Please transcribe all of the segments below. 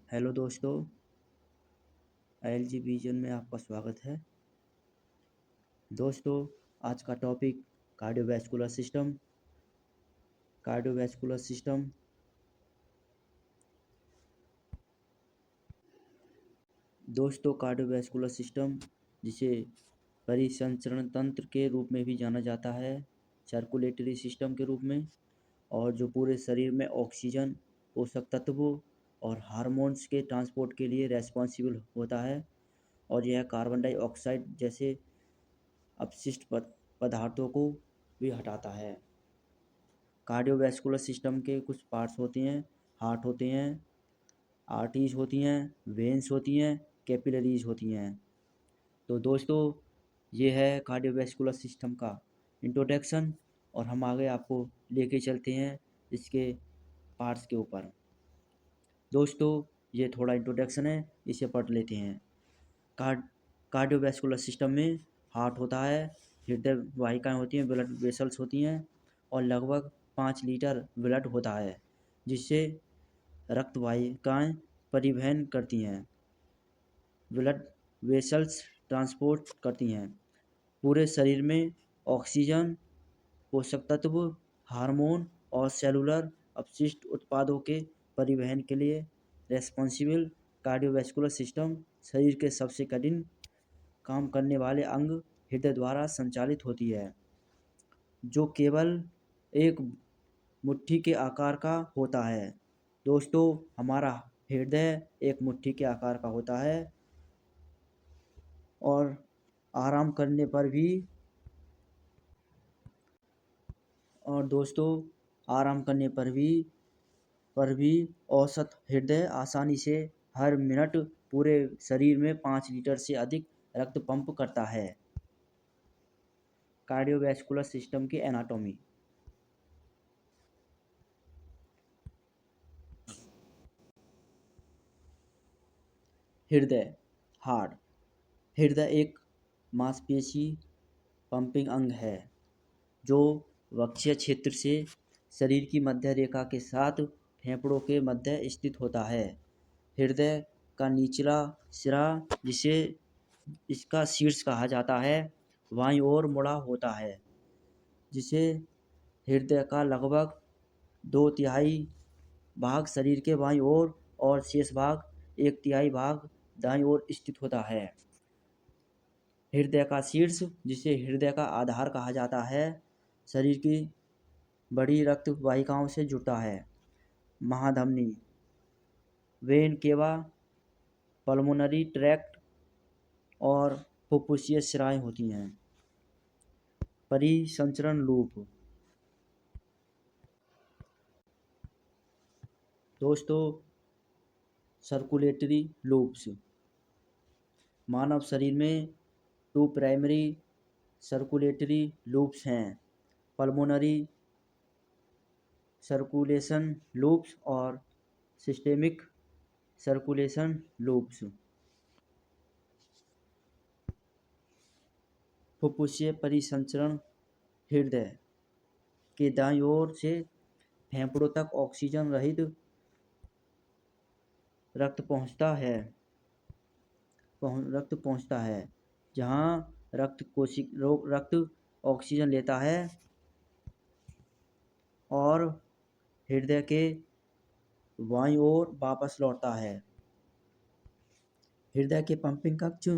Hello दोस्तों, LG vision में आपका स्वागत है। दोस्तों, आज का topic cardiovascular system. Cardiovascular system दोस्तों, कार्डियोवैस्कुलर सिस्टम जिसे परिसंचरण तंत्र के रूप में भी जाना जाता है, सर्कुलेटरी सिस्टम के रूप में, और जो पूरे शरीर में ऑक्सीजन, पोषक तत्वों और हार्मोन्स के ट्रांसपोर्ट के लिए रेस्पॉन्सिबल होता है। और यह कार्बन डाइऑक्साइड जैसे अपशिष्ट पदार्थों को भी हटाता है। कार्डियोवैस्कुलर सिस्टम के कुछ पार्ट्स होते हैं। हार्ट होते हैं, आर्टरीज होती हैं, वेन्स होती हैं, कैपिलरीज होती हैं। तो दोस्तों, ये है कार्डियोवैस्कुलर सिस्टम का इंट्रोडक्शन, और हम आगे आपको लेके चलते हैं इसके पार्ट्स के ऊपर। दोस्तों, ये थोड़ा इंट्रोडक्शन है, इसे पढ़ लेते हैं। कार्ड कार्डियोवैस्कुलर सिस्टम में हार्ट होता है, हृदय वाहिकाएँ होती हैं, ब्लड वेसल्स होती हैं, और लगभग 5 लीटर ब्लड होता है, जिससे रक्त वाहिकाएँ परिवहन करती हैं। ब्लड वेसल्स ट्रांसपोर्ट करती हैं। पूरे शरीर में ऑक्सीजन, पोषक तत्व, हार्मोन और सेलुलर अपशिष्ट उत्पादों के परिवहन के लिए रेस्पॉन्सिबल कार्डियोवैस्कुलर सिस्टम शरीर के सबसे कठिन काम करने वाले अंग हृदय द्वारा संचालित होती है, जो केवल एक मुट्ठी के आकार का होता है। दोस्तों, हमारा हृदय एक मुट्ठी के आकार का होता है, और आराम करने पर भी और दोस्तों आराम करने पर भी औसत हृदय आसानी से हर मिनट पूरे शरीर में 5 लीटर से अधिक रक्त पंप करता है। कार्डियोवैस्कुलर सिस्टम की एनाटॉमी। हृदय, हार्ट। हृदय एक मांसपेशी पंपिंग अंग है, जो वक्षीय क्षेत्र से शरीर की मध्य रेखा के साथ फेफड़ों के मध्य स्थित होता है। हृदय का निचला सिरा, जिसे इसका शीर्ष कहा जाता है, बाईं ओर मुड़ा होता है, जिसे हृदय का लगभग 2/3 भाग शरीर के बाईं ओर और शेष भाग 1/3 भाग दाईं ओर स्थित होता है। हृदय का शीर्ष, जिसे हृदय का आधार कहा जाता है, शरीर की बड़ी रक्त वाहिकाओं से जुड़ता है। महाधमनी, वेन केवा, पल्मोनरी ट्रैक्ट और फुफ्फुसीय शिराएँ होती हैं। परिसंचरण लूप। दोस्तों, सर्कुलेटरी लूप्स। मानव शरीर में 2 प्राइमरी सर्कुलेटरी लूप्स हैं, पल्मोनरी सर्कुलेशन लूप्स और सिस्टेमिक सर्कुलेशन लूप्स। फुफ्फुसीय परिसंचरण। हृदय के दाईं ओर से फेफड़ों तक ऑक्सीजन रहित रक्त पहुंचता है, जहां रक्त ऑक्सीजन लेता है और हृदय के बाईं ओर वापस लौटता है। हृदय के पंपिंग कक्ष।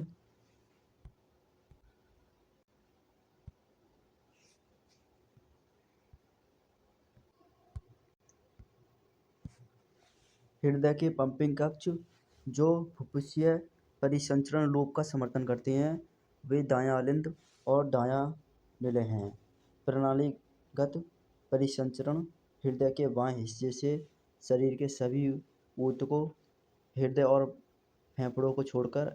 हृदय के पंपिंग कक्ष, जो फुफ्फुसीय परिसंचरण लूप का समर्थन करते हैं, वे दायां अलिंद और दायां निलय हैं। प्रणालीगत परिसंचरण। हृदय के बाएं हिस्से से शरीर के सभी ऊतकों, हृदय और फेफड़ों को छोड़कर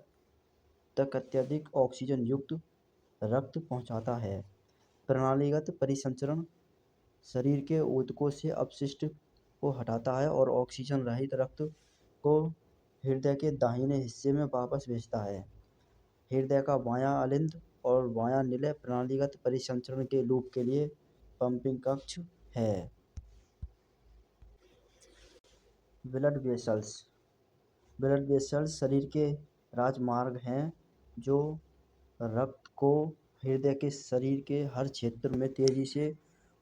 तक अत्यधिक ऑक्सीजन युक्त रक्त पहुंचाता है। प्रणालीगत परिसंचरण शरीर के ऊतकों से अपशिष्ट को हटाता है और ऑक्सीजन रहित रक्त को हृदय के दाहिने हिस्से में वापस भेजता है। हृदय का बायां अलिंद और बायां निलय प्रणालीगत परिसंचरण के लूप के लिए पंपिंग कक्ष है। Blood vessels. ब्लड वेसल्स शरीर के राजमार्ग हैं जो रक्त को हृदय के शरीर के हर क्षेत्र में तेजी से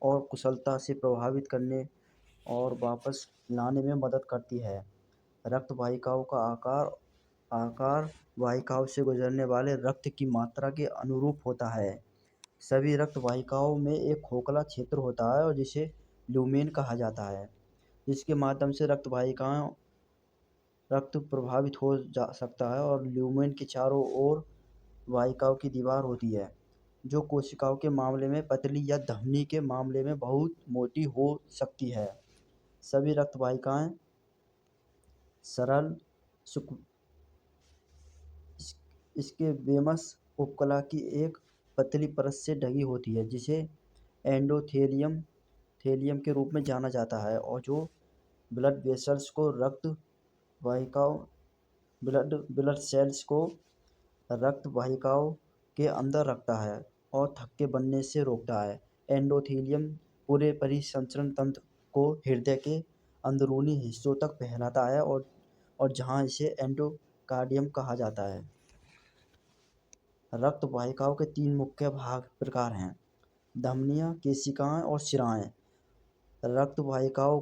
और कुशलता से प्रभावित करने और वापस लाने में मदद करती है। रक्त वाहिकाओं का आकार वाहिकाओं से गुजरने वाले रक्त की मात्रा के अनुरूप होता है। सभी रक्त वाहिकाओं में एक खोखला क्षेत्र होता है और जिसे ल्यूमेन कहा जाता है, जिसके माध्यम से रक्त प्रभावित हो जा सकता है। और ल्यूमेन के चारों ओर वाहिकाओं की दीवार होती है, जो कोशिकाओं के मामले में पतली या धमनी के मामले में बहुत मोटी हो सकती है। सभी रक्त वाहिकाएं सरल इसके वेमस उपकला की एक पतली परत से ढकी होती है, जिसे एंडोथेलियम थेलियम के रूप में जाना जाता है, और जो ब्लड वेसल्स को वाहिकाओं ब्लड सेल्स को रक्त वाहिकाओं के अंदर रखता है और थक्के बनने से रोकता है। एंडोथेलियम पूरे परिसंचरण तंत्र को हृदय के अंदरूनी हिस्सों तक फैलाता है और जहां इसे एंडोकार्डियम कहा जाता है। रक्त वाहिकाओं के 3 मुख्य प्रकार हैं: धमनियाँ, केशिकाएं और शिराएं। रक्त वाहिकाओं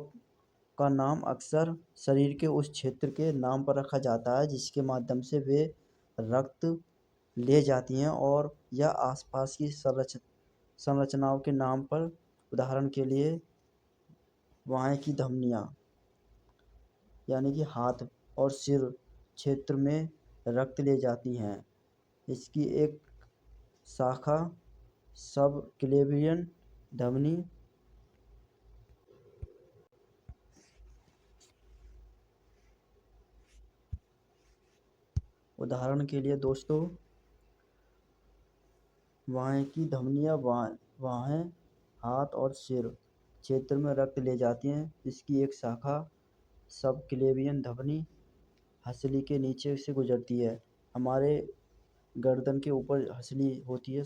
का नाम अक्सर शरीर के उस क्षेत्र के नाम पर रखा जाता है जिसके माध्यम से वे रक्त ले जाती हैं, और या आसपास की संरचनाओं के नाम पर। उदाहरण के लिए बाएं की धमनियाँ यानी कि हाथ और सिर क्षेत्र में रक्त ले जाती हैं। इसकी एक शाखा सबक्लेवियन धमनी उदाहरण के लिए दोस्तों, बाएं की धमनियाँ बाहें, हाथ और सिर क्षेत्र में रक्त ले जाती हैं। इसकी एक शाखा सबक्लेवियन धमनी हंसली के नीचे से गुजरती है। हमारे गर्दन के ऊपर हंसली होती है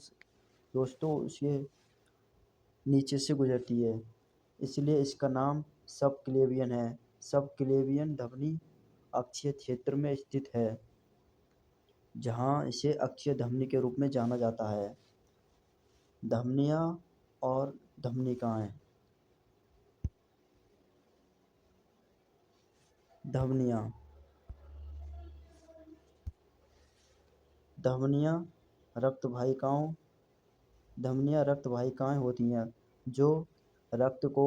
दोस्तों, उसके नीचे से गुजरती है, इसलिए इसका नाम सबक्लेवियन है। सबक्लेवियन धमनी अक्षीय क्षेत्र में स्थित है, जहां इसे अक्षीय धमनी के रूप में जाना जाता है। धमनियाँ और धमनिकाएं। धमनियाँ धमनियाँ रक्त वाहिकाएं होती हैं जो रक्त को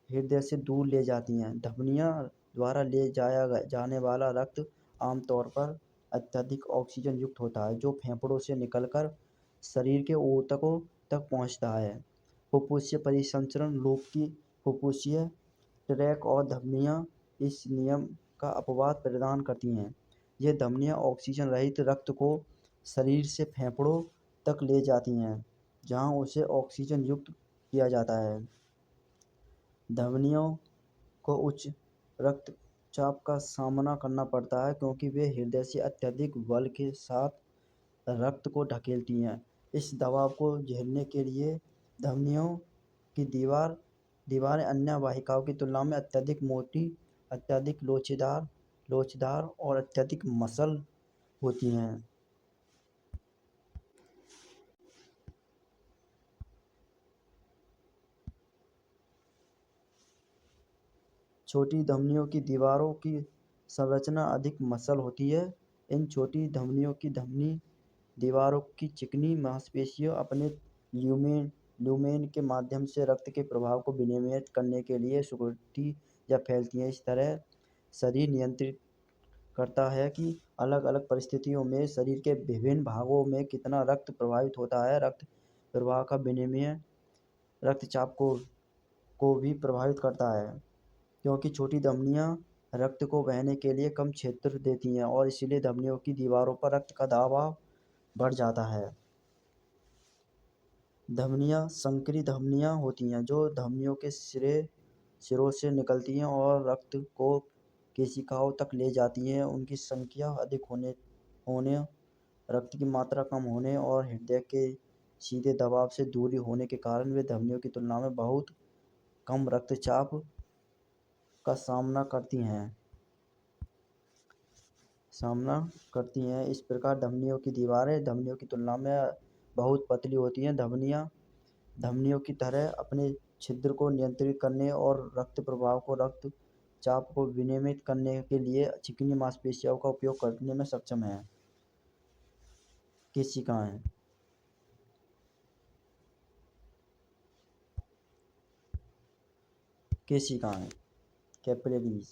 हृदय से दूर ले जाती हैं। धमनियों द्वारा ले जाया जाने वाला रक्त आमतौर पर अत्यधिक ऑक्सीजन युक्त होता है, जो फेफड़ों से निकलकर शरीर के ऊतकों तक पहुंचता है। फुफ्फुसीय परिसंचरण लूप की फुफ्फुसीय ट्रैक और धमनियाँ इस नियम का अपवाद प्रदान करती हैं। ये धमनियाँ ऑक्सीजन रहित रक्त को शरीर से फेफड़ों तक ले जाती हैं, जहाँ उसे ऑक्सीजन युक्त किया जाता है। धमनियों को उच्च रक्तचाप का सामना करना पड़ता है क्योंकि वे हृदय से अत्यधिक बल के साथ रक्त को धकेलती हैं। इस दबाव को झेलने के लिए धमनियों की दीवारें अन्य वाहिकाओं की तुलना में अत्यधिक मोटी, अत्यधिक लोचदार और अत्यधिक मसल होती हैं। छोटी धमनियों की दीवारों की संरचना अधिक मसल होती है। इन छोटी धमनियों की धमनी दीवारों की चिकनी मांसपेशियां अपने ल्यूमेन के माध्यम से रक्त के प्रवाह को विनियमित करने के लिए सिकुड़ती या फैलती हैं। इस तरह शरीर नियंत्रित करता है कि अलग-अलग परिस्थितियों में शरीर के विभिन्न भागों में कितना रक्त प्रवाहित होता है। रक्त प्रवाह का विनियमन रक्तचाप को भी प्रभावित करता है, क्योंकि छोटी धमनियाँ रक्त को बहने के लिए कम क्षेत्र देती हैं और इसलिए धमनियों की दीवारों पर रक्त का दबाव बढ़ जाता है। धमनियाँ संकरी धमनियाँ होती हैं जो धमनियों के सिरों से निकलती हैं और रक्त को केशिकाओं तक ले जाती हैं। उनकी संख्या अधिक होने, रक्त की मात्रा कम होने और हृदय के सीधे दबाव से दूरी होने के कारण वे धमनियों की तुलना में बहुत कम रक्तचाप का सामना करती हैं। सामना करती हैं। इस प्रकार धमनियों की दीवारें धमनियों की तुलना में बहुत पतली होती हैं। धमनियाँ धमनियों की तरह अपने छिद्र को नियंत्रित करने और रक्त प्रवाह को रक्तचाप को विनियमित करने के लिए चिकनी मांसपेशियों का उपयोग करने में सक्षम हैं। केशिकाएं केशिकाएं कैपिलरीज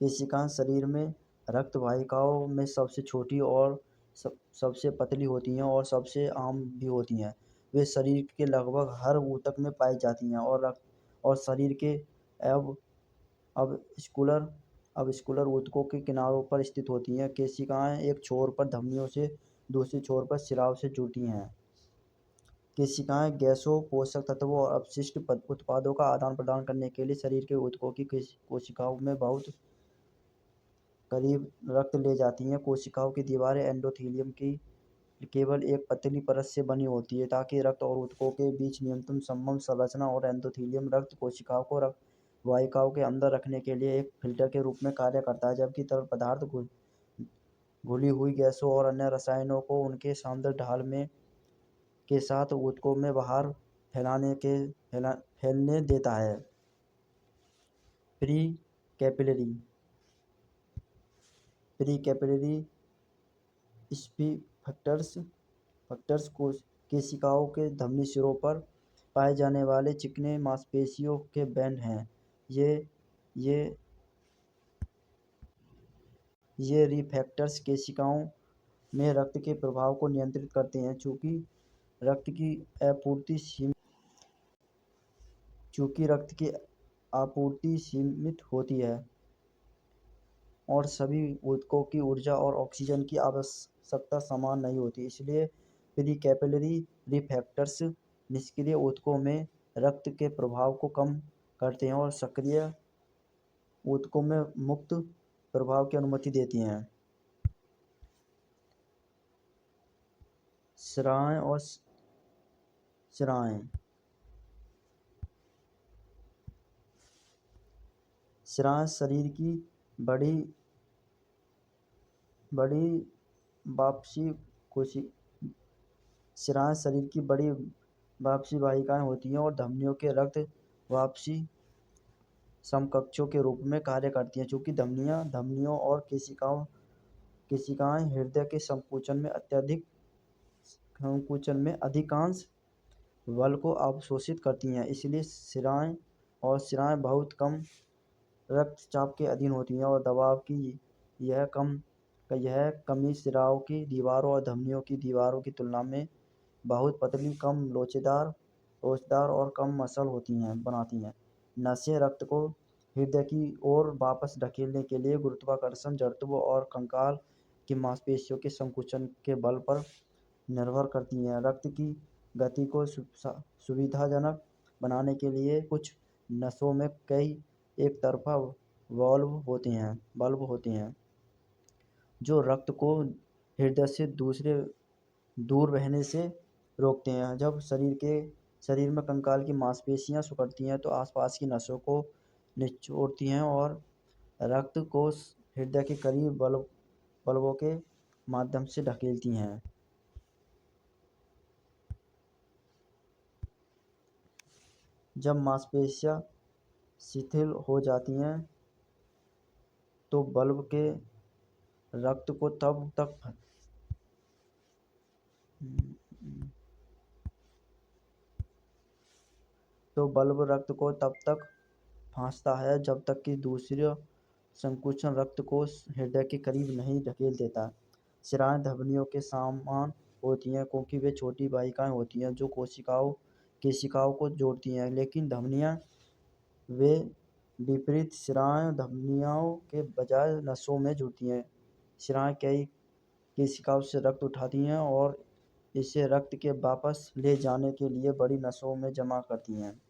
केशिकाएं शरीर में रक्त वाहिकाओं में सबसे छोटी और सबसे पतली होती हैं और सबसे आम भी होती हैं। वे शरीर के लगभग हर ऊतक में पाई जाती हैं और शरीर के अब अब स्कुलर ऊतकों के किनारों पर स्थित होती हैं। केशिकाएं एक छोर पर धमनियों से दूसरे छोर पर स्राव से जुड़ती हैं। केशिकाएं गैसों, पोषक तत्वों और अपशिष्ट उत्पादों का आदान प्रदान करने के लिए शरीर के ऊतकों की कोशिकाओं में बहुत करीब रक्त ले जाती हैं। कोशिकाओं की दीवारें एंडोथेलियम की केवल एक पतली परत से बनी होती है ताकि रक्त और ऊतकों के बीच न्यूनतम संभव संरचना और एंडोथेलियम रक्त कोशिकाओं को वाहिकाओं के अंदर रखने के लिए एक फिल्टर के रूप में कार्य करता है, जबकि तरल पदार्थ घुली हुई गैसों और अन्य रसायनों को उनके सांद्र ढाल में के साथ ऊतकों में बाहर फैलने देता है। प्री कैपिलरी स्फिंक्टर्स केशिकाओं के धमनी सिरों पर पाए जाने वाले चिकने मांसपेशियों के बैंड हैं। ये रिफ्लेक्टर्स केशिकाओं में रक्त के प्रवाह को नियंत्रित करते हैं। चूंकि रक्त की आपूर्ति सीमित होती है और सभी ऊतकों की ऊर्जा और ऑक्सीजन की आवश्यकता समान नहीं होती, इसलिए प्रीकैपिलरी रिफ्लेक्टर्स निष्क्रिय ऊतकों में रक्त के प्रवाह को कम करते हैं और सक्रिय ऊतकों में मुक्त प्रवाह की अनुमति देती हैं। शिराएं और शिराएं शिराएं शरीर की बड़ी वापसी वाहिकाएं होती हैं और धमनियों के रक्त वापसी समकक्षों के रूप में कार्य करती हैं। चूंकि धमनियों और केशिकाएं हृदय के संकुचन में अधिकांश बल को अवशोषित करती हैं, इसलिए शिराएं बहुत कम रक्तचाप के अधीन होती हैं और दबाव की यह कमी शिराओं की दीवारों और धमनियों की दीवारों की तुलना में बहुत पतली, कम लोचदार और कम मसल बनाती हैं। नसें रक्त को हृदय की ओर वापस धकेलने के लिए गुरुत्वाकर्षण, जड़त्व और कंकाल की मांसपेशियों के संकुचन के बल पर निर्भर करती हैं। रक्त की गति को सुविधाजनक बनाने के लिए कुछ नसों में कई एकतरफा वाल्व होते हैं जो रक्त को हृदय से दूर बहने से रोकते हैं। जब शरीर में कंकाल की मांसपेशियां सिकुड़ती हैं तो आसपास की नसों को निचोड़ती हैं और रक्त को हृदय के करीब बल्बों के माध्यम से धकेलती हैं। जब मांसपेशियां शिथिल हो जाती हैं तो बल्ब रक्त को तब तक फांसता है जब तक कि दूसरा संकुचन रक्त को हृदय के करीब नहीं धकेल देता। शिराएं धमनियों के समान होती हैं क्योंकि वे छोटी वाहिकाएं होती हैं जो केशिकाओं को जोड़ती हैं, लेकिन धमनियां वे विपरीत शिराएं धमनियों के बजाय नसों में जुड़ती हैं। शिराएं कई केशिकाओं से रक्त उठाती हैं और इसे रक्त के वापस ले जाने के लिए बड़ी नसों में जमा करती हैं।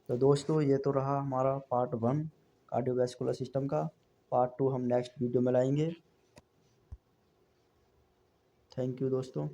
तो दोस्तों, ये तो रहा हमारा पार्ट 1 कार्डियोवैस्कुलर सिस्टम का। पार्ट 2 हम नेक्स्ट वीडियो में लाएंगे। थैंक यू दोस्तों।